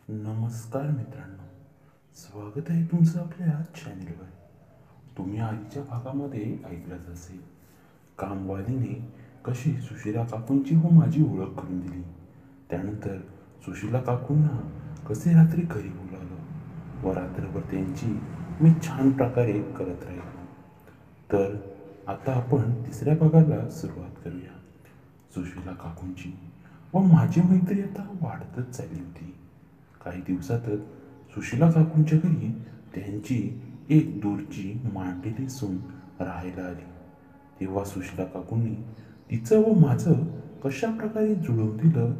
नमस्कार मित्रांनो, स्वागत आहे तुमचं आपल्या चॅनेलवर. तुम्ही आधीच्या भागामध्ये ऐकलंच असेल, कामवालीने कशी सुशिला काकूंची व माझी ओळख करून दिली. त्यानंतर सुशिला काकूंना कसे रात्री घरी बोलावलं व रात्रभर त्यांची मी छान प्रकारे करत राहिलो. तर आता आपण तिसऱ्या भागाला सुरुवात करूया. सुशिला काकूंची व माझी मैत्री आता वाढतच चालली होती. काही दिवसातच सुशिला काकूंच्या घरी त्यांची एक दूरची मांडलेली सून राहायला आली. तेव्हा सुशिला काकूंनी तिचं व माझं कशा प्रकारे जुळवून दिलं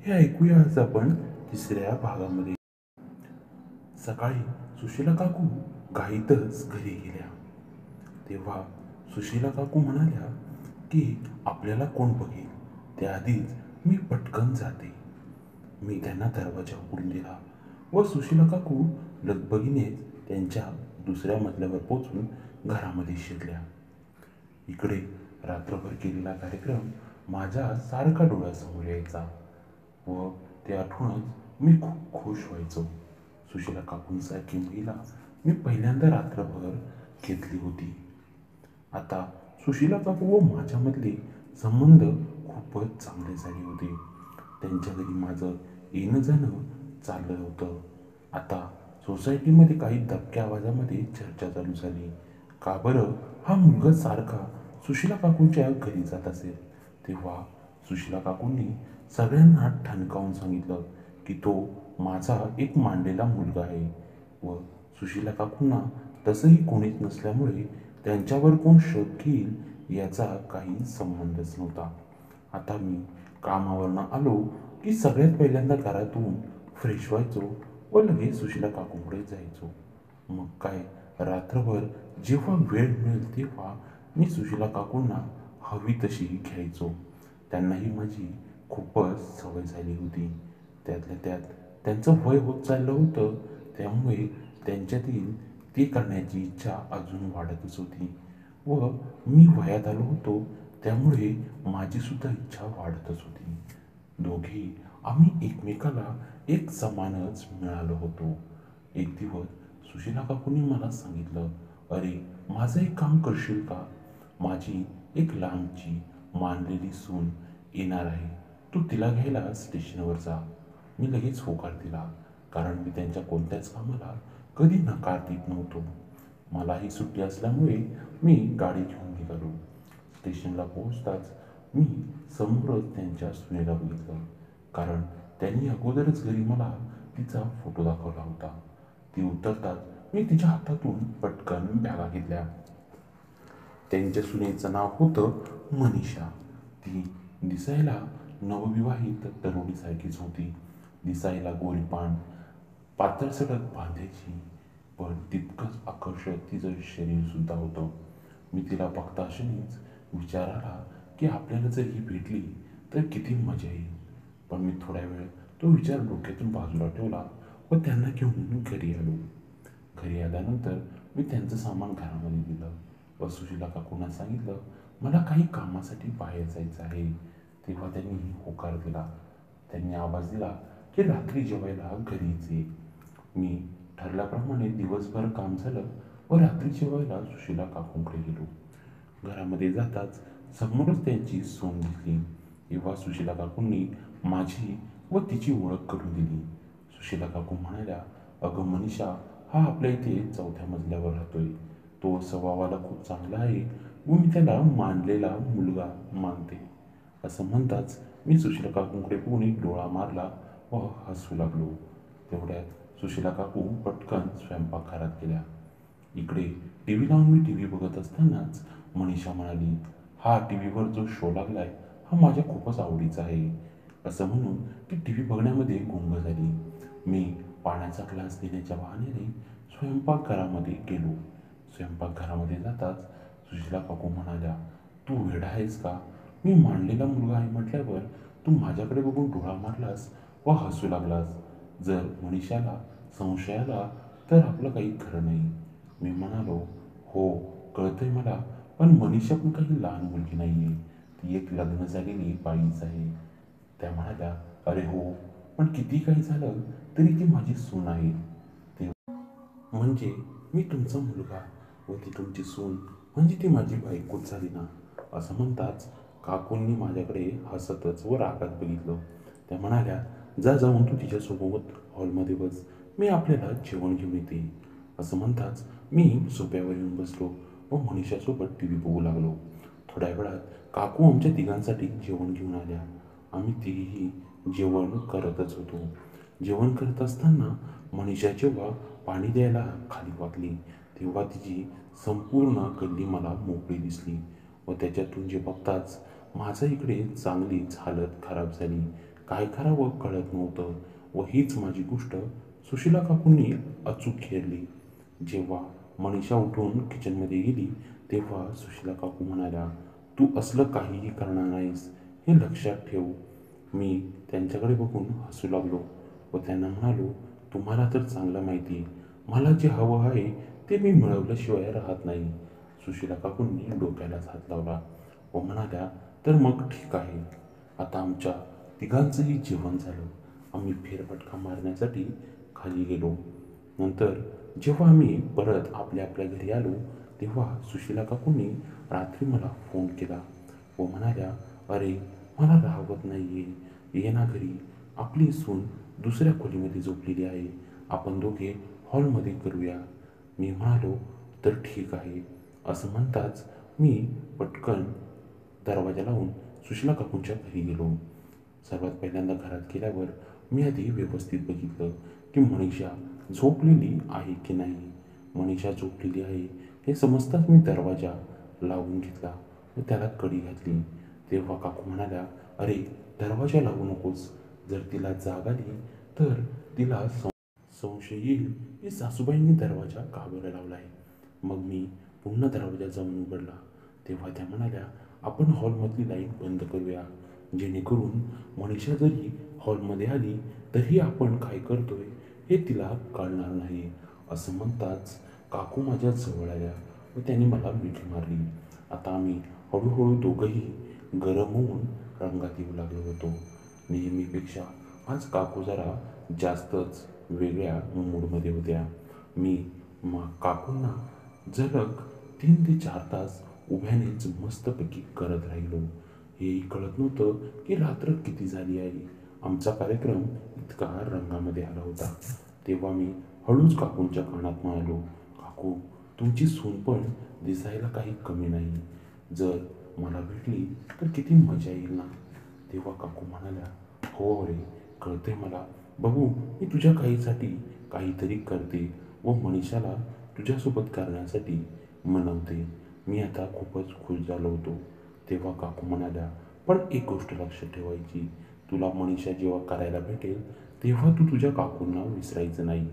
हे ऐकूया आज आपण तिसऱ्या भागामध्ये. सकाळी सुशिला काकू घाईतच घरी गेल्या. तेव्हा सुशिला काकू म्हणाल्या की आपल्याला कोण बघेल त्याआधीच मी पटकन जाते. मी त्यांना दरवाजा उघडून दिला व सुशिला काकू लगबगीनेच त्यांच्या दुसऱ्या मजल्यावर पोचून घरामध्ये शिरल्या. इकडे रात्रभर केलेला कार्यक्रम माझ्या सारखा डोळ्यासमोर यायचा व ते आठवूनच मी खूप खुश व्हायचो. सुशिला काकूंसारखी महिला मी पहिल्यांदा रात्रभर घेतली होती. आता सुशिला काकू व माझ्यामधले संबंध खूपच चांगले झाले होते. त्यांच्या घरी माझं येणं जाणं चाललं होतं. आता सोसायटीमध्ये काही दबक्या आवाजामध्ये चर्चा चालू झाली. का बरं हा मुलगा सारखा सुशिला काकूंच्या घरी जात असेल. तेव्हा सुशिला काकूंनी सगळ्यांना ठणकावून सांगितलं की तो माझा एक मांडलेला मुलगा आहे व सुशिला काकूंना तसंही कोणीच नसल्यामुळे त्यांच्यावर कोण शोध घेईल याचा काही संबंधच नव्हता. आता मी कामावरनं आलो की सगळ्यात पहिल्यांदा घरातून फ्रेश व्हायचो व लगेच सुशिला काकूंकडे जायचो. मग काय रात्रभर जेव्हा वेळ मिळेल तेव्हा मी सुशिला काकूंना हवी तशी घ्यायचो. त्यांनाही माझी खूपच सवय झाली होती. त्यातल्या त्यात त्यांचं वय होत चाललं होतं, त्यामुळे त्यांच्यातील ते करण्याची इच्छा अजून वाढतच होती व मी वयात आलो होतो त्यामुळे माझी सुद्धा इच्छा वाढतच होती. दोघे आम्ही एकमेकाला एक समानच मिळालो होतो. एक दिवस सुशिला काकूंनी मला सांगितलं, अरे माझं एक काम करशील का? माझी एक लांबची मानलेली सून येणार आहे, तू तिला घ्यायला स्टेशनवर जा. मी लगेच होकार दिला, कारण मी त्यांच्या कोणत्याच कामाला कधी नकार देत नव्हतो. मलाही सुट्टी असल्यामुळे मी गाडी घेऊन निघालो. स्टेशनला पोहोचताच मी समोरच त्यांच्या सुनेला बघितलं, कारण त्यांनी अगोदरच घरी मला तिचा फोटो दाखवला होता. ती उतरताच मी तिच्या हातातून पटकन बॅगा घेतल्या. त्यांच्या सुनेचं नाव होतं मनीषा. ती दिसायला नवविवाहित तरुणीसारखीच होती. दिसायला गोरीपान, पातळ सडक बांधायची, पण तितकंच आकर्षक तिचं शरीर सुद्धा होतं. मी तिला बघता क्षणीच विचार आला की आपल्याला जर ही भेटली तर किती मजा येईल. पण मी थोड्या वेळ तो विचार डोक्यातून बाजूला ठेवला व त्यांना घेऊन घरी आलो. घरी आल्यानंतर मी त्यांचं सामान घरामध्ये दिलं व सुशिला काकूंना सांगितलं मला काही कामासाठी बाहेर जायचं आहे. तेव्हा त्यांनी होकार दिला. त्यांनी आवाज दिला की रात्री जेवायला घरीच ये. मी ठरल्याप्रमाणे दिवसभर काम झालं व रात्री जेवायला सुशिला काकूंकडे गेलो. घरामध्ये जाताच समोरच त्यांची सून दिसली. तेव्हा सुशिला काकूंनी माझी व तिची ओळख करून दिली. सुशिला काकू म्हणाल्या, अगं मनीषा, हा आपल्या इथे 4थ्या मजल्यावर राहतोय. तो स्वभावाला खूप चांगला आहे व मी त्याला मानलेला मुलगा मानते. असं म्हणताच मी सुशिला काकूंकडे बघून एक डोळा मारला व हसू लागलो. तेवढ्यात सुशिला काकू पटकन स्वयंपाकघरात गेल्या. इकडे टी व्ही लावून मी टी व्ही बघत असतानाच मनीषा म्हणाली, हा टी व्हीवर जो शो लागलाय हा माझ्या खूपच आवडीचा आहे. असं म्हणून ती टी व्ही बघण्यामध्ये गुंग झाली. मी पाण्याचा ग्लास देण्याच्या बहाण्याने स्वयंपाकघरामध्ये गेलो. स्वयंपाकघरामध्ये जाताच सुशिला काकू म्हणाल्या, तू वेडा आहेस का? मी मांडलेला मुलगा आहे म्हटल्यावर तू माझ्याकडे बघून डोळा मारलास व हसू लागलास. जर मनीषाला संशय आला तर आपलं काही खरं नाही. मी म्हणालो, हो कळतंय मला, पण मनीषा पण काही लहान मुलगी नाहीये, ती एक लग्न झालेली बाईच आहे. त्या म्हणाल्या, अरे हो, पण किती काही झालं तरी ती माझी सून आहे. ते म्हणजे मी तुमचा मुलगा व ती तुमची सून म्हणजे ती माझी बायकोच झाली ना. असं म्हणताच काकूंनी माझ्याकडे हसतच व रागात बघितलं. त्या म्हणाल्या, जा जाऊन तू तिच्यासोबत हॉलमध्ये बस, मी आपल्याला जेवण घेऊन येते. असं म्हणताच मी सोफ्यावर येऊन बसलो व मनीषासोबत टी व्ही बघू लागलो. थोड्या वेळात काकू आमच्या तिघांसाठी जेवण घेऊन आल्या. आम्ही तिघेही जेवण करतच होतो. जेवण करत असताना मनीषा जेव्हा पाणी द्यायला खाली वाकली तेव्हा तिची संपूर्ण गल्ली मला मोकळी दिसली व त्याच्यातून जे बघताच माझा इकडे चांगलीच हालत खराब झाली. काय करावं कळत नव्हतं व हीच माझी गोष्ट सुशीला काकूंनी अचूक घेरली. जेव्हा मनीषा उठून किचनमध्ये गेली तेव्हा सुशीला काकू म्हणाल्या, तू असलं काहीही करणार नाहीस हे लक्षात ठेव. मी त्यांच्याकडे बघून हसू लागलो व त्यांना म्हणालो, तुम्हाला तर चांगलं माहिती आहे मला जे हवं आहे ते मी मिळवल्याशिवाय राहत नाही. सुशीला काकूंनी डोक्यालाच हात लावला व म्हणाल्या, तर मग ठीक आहे. आता आमच्या तिघांचंही जेवण झालं. आम्ही फेरफटका मारण्यासाठी खाली गेलो. नंतर जेव्हा आम्ही परत आपल्या आपल्या घरी आलो तेव्हा सुशीला काकूंनी रात्री मला फोन केला व म्हणाल्या, अरे मला राहवत नाही आहे, ये ना घरी. आपली सून दुसऱ्या खोलीमध्ये झोपलेली आहे, आपण दोघे हॉलमध्ये करूया. मी म्हणालो, तर ठीक आहे. असं म्हणताच मी पटकन दरवाजा लावून सुशीला काकूंच्या घरी गेलो. सर्वात पहिल्यांदा घरात गेल्यावर मी आधी व्यवस्थित बघितलं की मनीषा झोपलेली आहे की नाही. मनीषा झोपलेली आहे हे समजताच मी दरवाजा लावून घेतला व त्याला कडी घातली. तेव्हा काकू म्हणाल्या, अरे दरवाजा लावू नकोस, जर तिला जाग आली तर तिला संशय येईल की सासूबाईंनी दरवाजा का बरं लावला आहे. मग मी पुन्हा दरवाजा जाऊन उघडला तेव्हा त्या म्हणाल्या, आपण हॉलमधली लाईट बंद करूया, जेणेकरून मनीषा जरी हॉलमध्ये आली तरी आपण काय करतोय हे तिला कळणार नाही. असं म्हणताच काकू माझ्या जवळ आल्या व त्यांनी मला मिठी मारली. आता आम्ही हळूहळू दोघंही गरम होऊन रंगात येऊ लागलो होतो. नेहमीपेक्षा आज काकू जरा जास्तच वेगळ्या मूडमध्ये होत्या. मी काकूंना जलग 3 ते 4 तास उभ्यानेच मस्तपैकी करत राहिलो. हेही कळत नव्हतं की रात्र किती झाली आहे. आमचा कार्यक्रम इतका रंगामध्ये आला होता. तेव्हा मी हळूच काकूंच्या कानात म्हणालो, काकू तुमची सून पण दिसायला काही कमी नाही, जर मला भेटली तर किती मजा येईल ना. तेव्हा काकू म्हणाल्या, हो रे कळते मला, बघू मी तुझ्या काहीसाठी काहीतरी करते व मनीषाला तुझ्यासोबत करण्यासाठी मनवते. मी आता खूपच खुश झालो होतो. तेव्हा काकू म्हणाल्या, पण एक गोष्ट लक्षात ठेवायची, तुला मनीषा जेव्हा करायला भेटेल तेव्हा तू तुझ्या काकूंना विसरायचं नाही.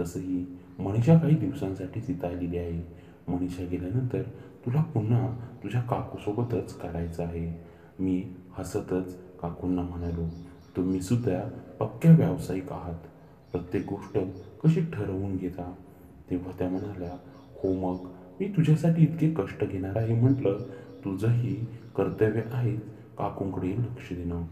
तसंही मनीषा काही दिवसांसाठी तिथं आलेली आहे. मनीषा गेल्यानंतर तुला पुन्हा तुझ्या काकूसोबतच करायचं आहे. मी हसतच काकूंना म्हणालो, तुम्ही सुद्धा पक्क्या व्यावसायिक आहात, प्रत्येक गोष्ट कशी ठरवून घेता. तेव्हा त्या म्हणाल्या, हो मग मी तुझ्यासाठी इतके कष्ट घेणार आहे म्हटलं, तुझंही कर्तव्य आहे काकूंकडे लक्ष देणं.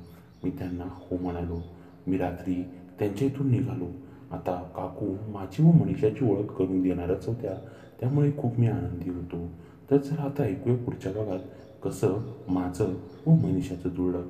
मी त्यांना हो म्हणालो. मी रात्री त्यांच्या इथून निघालो. आता काकू माझी व मनीषाची ओळख करून देणारच होत्या, त्यामुळे खूप मी आनंदी होतो. तर चला आता ऐकूया पुढच्या भागात कसं माझं व मनीषाचं जुळलं.